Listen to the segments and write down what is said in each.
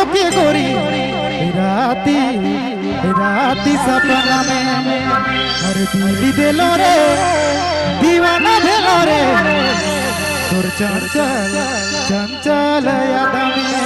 के गोरी राती राती सपना में हर दिल दिलो रे दीवाना भेलो रे तोर चंचल चंचल याद में।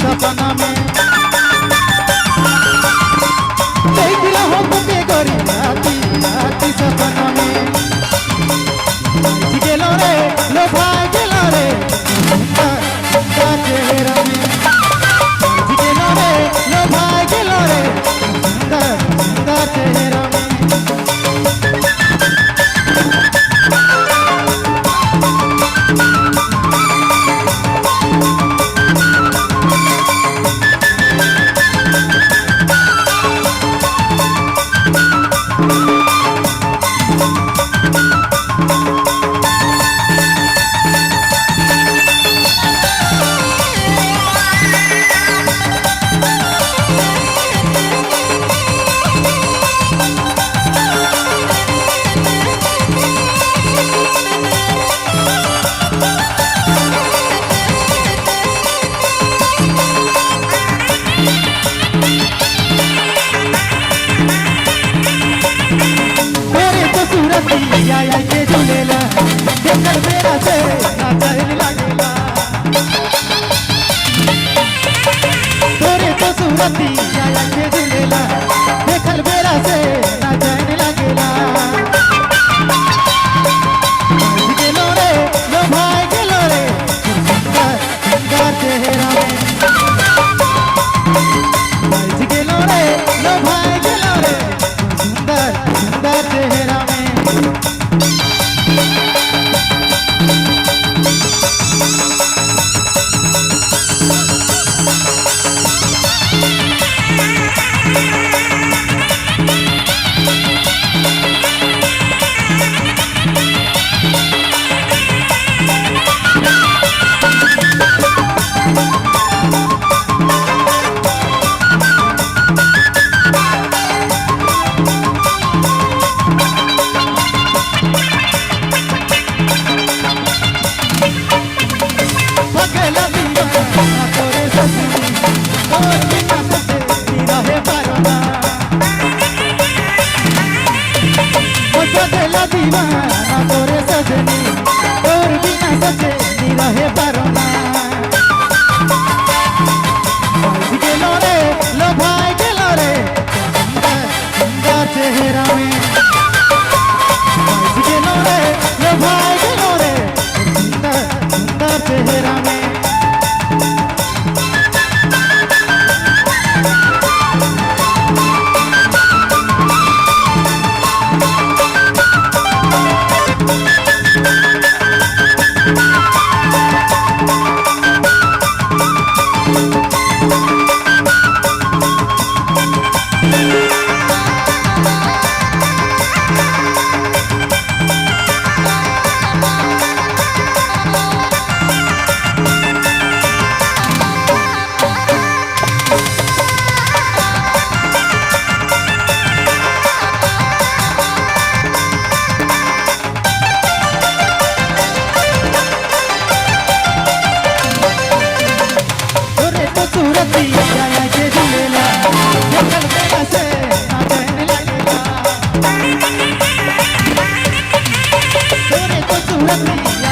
सपना में देख रहो तुके गोरी राती राती सपना में गेलो रे लो भाई गेलो रे सुंदर चेहरा में गेलो रे लो भाई गेलो रे सुंदर चेहरा में। या के झूलेला देखल मेरा से ना चल लागेला तोरे तो सूरती या के झूलेला देखल मेरा से ना चल लागेला गेलो रे लो भाई गेलो रे सुंदर चेहरा में गेलो रे लो भाई गेलो रे सुंदर चेहरा में। रखिए